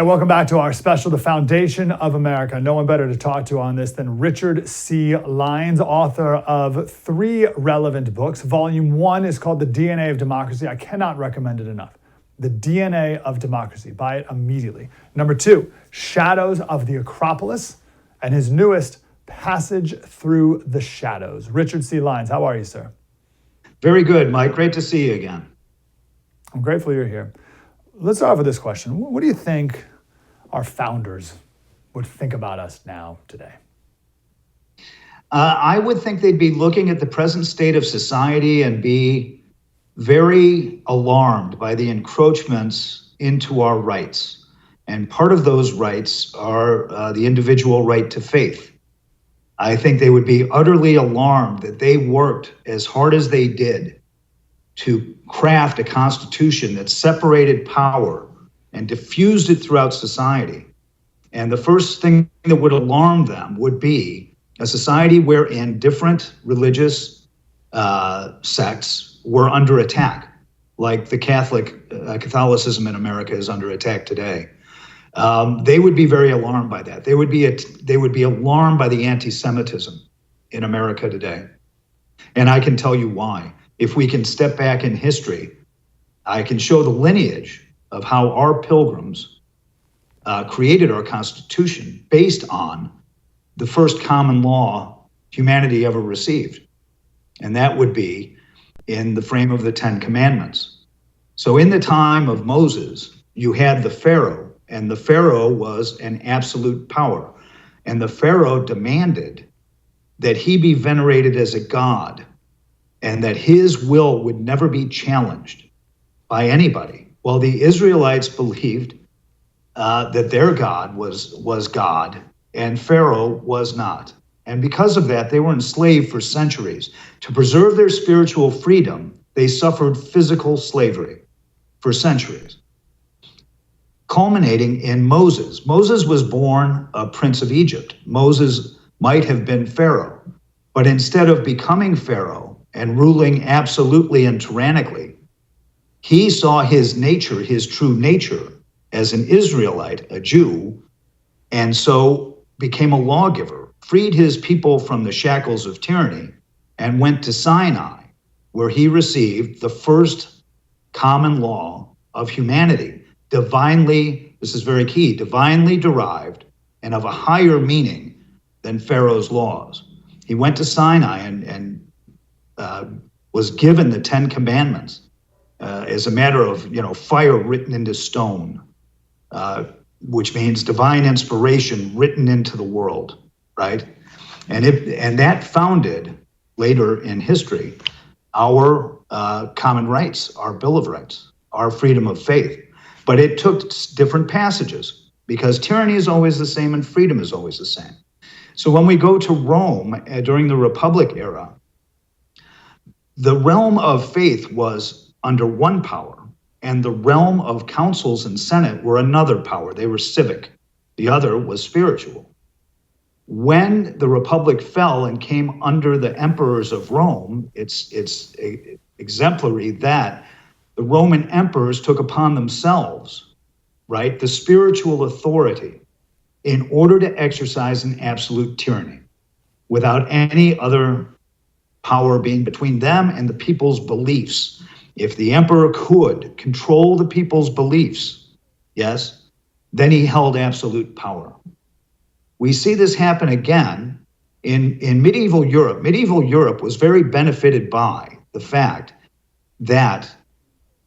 Hey, welcome back to our special, The Foundation of America. No one better to talk to on this than Richard C. Lyons, author of 3 relevant books. Volume 1 is called The DNA of Democracy. I cannot recommend it enough. The DNA of Democracy. Buy it immediately. Number 2, Shadows of the Acropolis, and his newest, Passage Through the Shadows. Richard C. Lyons, how are you, sir? Very good, Mike. Great to see you again. I'm grateful you're here. Let's start off with this question. What do you think our founders would think about us now today? I would think they'd be looking at the present state of society and be very alarmed by the encroachments into our rights. And part of those rights are the individual right to faith. I think they would be utterly alarmed that they worked as hard as they did to craft a constitution that separated power and diffused it throughout society. And the first thing that would alarm them would be a society wherein different religious sects were under attack, like the Catholicism in America is under attack today. They would be very alarmed by that. They would be alarmed by the anti-Semitism in America today. And I can tell you why. If we can step back in history, I can show the lineage of how our pilgrims created our Constitution based on the first common law humanity ever received. And that would be in the frame of the 10 Commandments. So in the time of Moses, you had the Pharaoh, and the Pharaoh was an absolute power. And the Pharaoh demanded that he be venerated as a god, and that his will would never be challenged by anybody. Well, the Israelites believed that their God was God, and Pharaoh was not. And because of that, they were enslaved for centuries. To preserve their spiritual freedom, they suffered physical slavery for centuries, culminating in Moses. Moses was born a prince of Egypt. Moses might have been Pharaoh, but instead of becoming Pharaoh and ruling absolutely and tyrannically, he saw his nature, his true nature, as an Israelite, a Jew, and so became a lawgiver, freed his people from the shackles of tyranny, and went to Sinai, where he received the first common law of humanity, divinely, this is very key, divinely derived and of a higher meaning than Pharaoh's laws. He went to Sinai and was given the 10 Commandments as a matter of, fire written into stone, which means divine inspiration written into the world, right? And that founded later in history our common rights, our Bill of Rights, our freedom of faith. But it took different passages because tyranny is always the same and freedom is always the same. So when we go to Rome during the Republic era, the realm of faith was under one power, and the realm of councils and senate were another power. They were civic. The other was spiritual. When the Republic fell and came under the emperors of Rome, it's exemplary that the Roman emperors took upon themselves, right, the spiritual authority in order to exercise an absolute tyranny without any other power being between them and the people's beliefs. If the emperor could control the people's beliefs, yes, then he held absolute power. We see this happen again in medieval Europe. Medieval Europe was very benefited by the fact that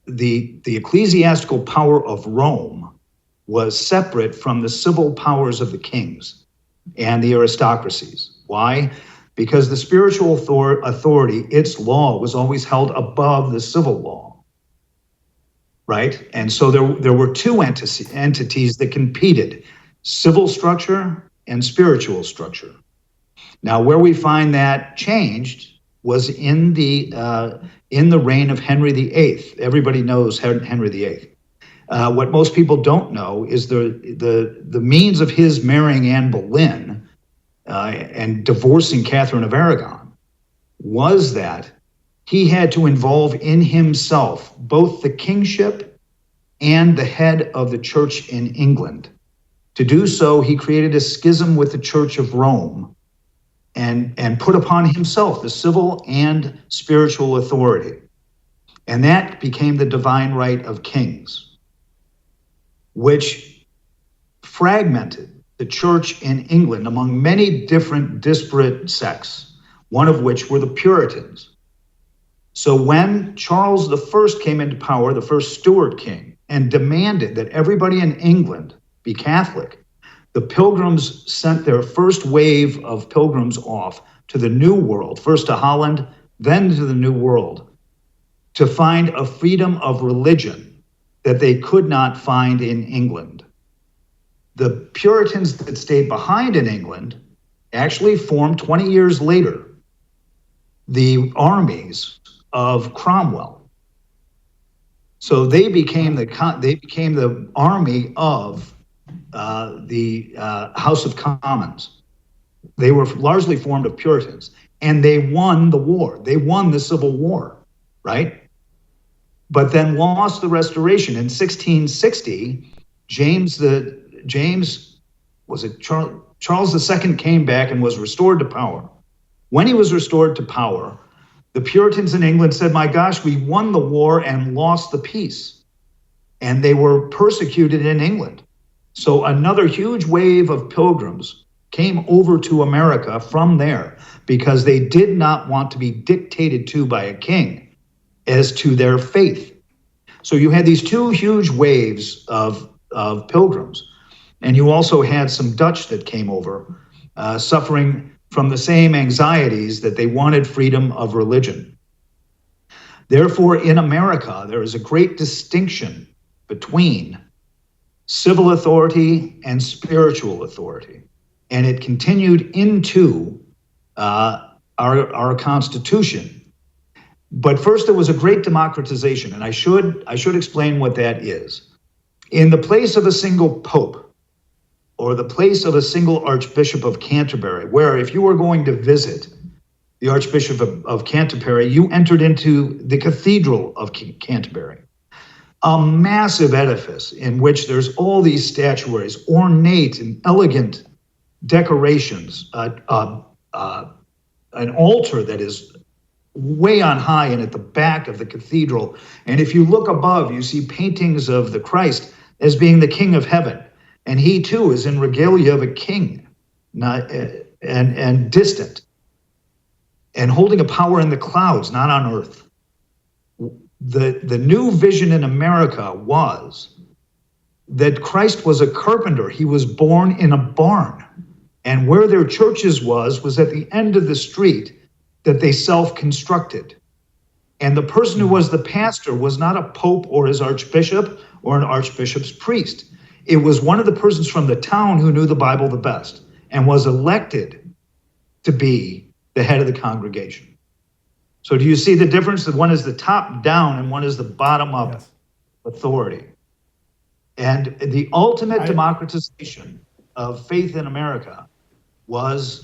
the ecclesiastical power of Rome was separate from the civil powers of the kings and the aristocracies. Why? Because the spiritual authority, its law, was always held above the civil law, right? And so there were two entities that competed, civil structure and spiritual structure. Now, where we find that changed was in the reign of Henry VIII. Everybody knows Henry VIII. What most people don't know is the means of his marrying Anne Boleyn and divorcing Catherine of Aragon was that he had to involve in himself both the kingship and the head of the church in England. To do so, he created a schism with the Church of Rome and put upon himself the civil and spiritual authority. And that became the divine right of kings, which fragmented the church in England among many different disparate sects, one of which were the Puritans. So when Charles I came into power, the first Stuart king, and demanded that everybody in England be Catholic, the Pilgrims sent their first wave of pilgrims off to the New World, first to Holland, then to the New World, to find a freedom of religion that they could not find in England. The Puritans that stayed behind in England actually formed 20 years later the armies of Cromwell. So they became the army of the House of Commons. They were largely formed of Puritans, and they won the war. They won the Civil War, right? But then lost the Restoration. In 1660, Charles II came back and was restored to power. When he was restored to power, the Puritans in England said, my gosh, we won the war and lost the peace. And they were persecuted in England. So another huge wave of pilgrims came over to America from there because they did not want to be dictated to by a king as to their faith. So you had these two huge waves of pilgrims. And you also had some Dutch that came over, suffering from the same anxieties that they wanted freedom of religion. Therefore, in America, there is a great distinction between civil authority and spiritual authority. And it continued into our Constitution. But first, there was a great democratization, and I should explain what that is. In the place of a single pope, or the place of a single Archbishop of Canterbury, where if you were going to visit the Archbishop of Canterbury, you entered into the Cathedral of Canterbury, a massive edifice in which there's all these statuaries, ornate and elegant decorations, an altar that is way on high and at the back of the cathedral. And if you look above, you see paintings of the Christ as being the King of Heaven. And he too is in regalia of a king, and distant, and holding a power in the clouds, not on earth. The new vision in America was that Christ was a carpenter. He was born in a barn. And where their churches was at the end of the street that they self-constructed. And the person who was the pastor was not a pope or his archbishop or an archbishop's priest. It was one of the persons from the town who knew the Bible the best and was elected to be the head of the congregation. So do you see the difference? That one is the top down and one is the bottom up authority. And the ultimate democratization of faith in America was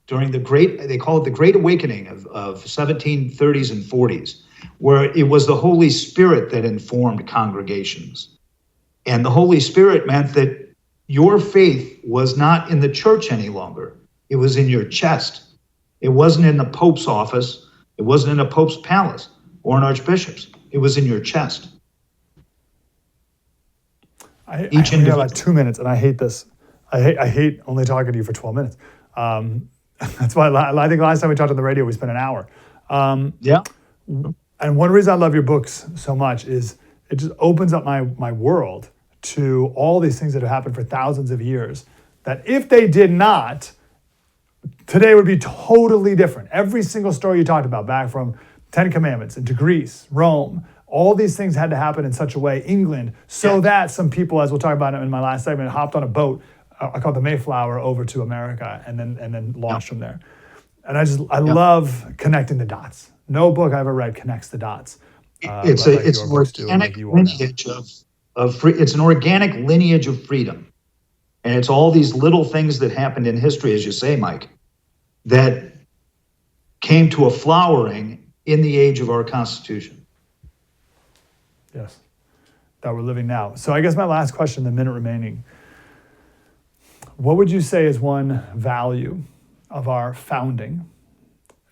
during they call it the Great Awakening of 1730s and 40s, where it was the Holy Spirit that informed congregations. And the Holy Spirit meant that your faith was not in the church any longer. It was in your chest. It wasn't in the Pope's office. It wasn't in a Pope's palace or an archbishop's. It was in your chest. I only have about 2 minutes, and I hate this. I hate only talking to you for 12 minutes. That's why I think last time we talked on the radio, we spent an hour. Yeah. And one reason I love your books so much is it just opens up my world to all these things that have happened for thousands of years, that if they did not, today would be totally different. Every single story you talked about, back from Ten Commandments into Greece, Rome, all these things had to happen in such a way, England, so that some people, as we'll talk about in my last segment, hopped on a boat, I call it the Mayflower, over to America and then launched from there. And I love connecting the dots. No book I've ever read connects the dots. It's an organic lineage it's an organic lineage of freedom. And it's all these little things that happened in history, as you say, Mike, that came to a flowering in the age of our Constitution. Yes. that we're living now. So I guess my last question, the minute remaining, what would you say is one value of our founding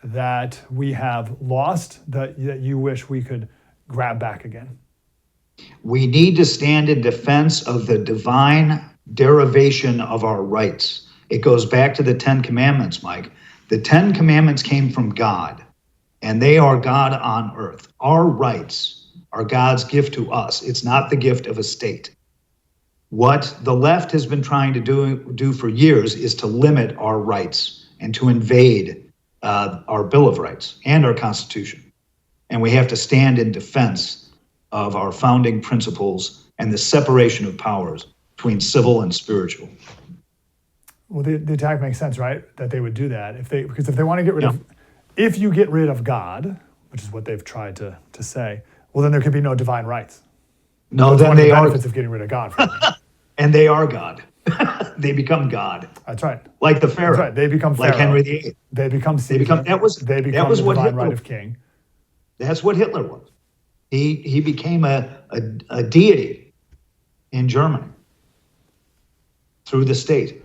that we have lost that you wish we could grab back again? We need to stand in defense of the divine derivation of our rights. It goes back to the 10 Commandments, Mike. The 10 Commandments came from God, and they are God on earth. Our rights are God's gift to us. It's not the gift of a state. What the left has been trying to do for years is to limit our rights and to invade our Bill of Rights and our Constitution. And we have to stand in defense of our founding principles and the separation of powers between civil and spiritual. Well, the attack makes sense, right? That they would do that because if they want to get rid of, if you get rid of God, which is what they've tried to say, well, then there could be no divine rights. No, That's then one of they the are, benefits of getting rid of God. and they are God. They become God. That's right. Like the Pharaoh. That's right. They become Pharaoh. Like Henry VIII. They become Caesar. They become that was the what divine Hitler right of king. That's what Hitler was. He became a deity in Germany through the state.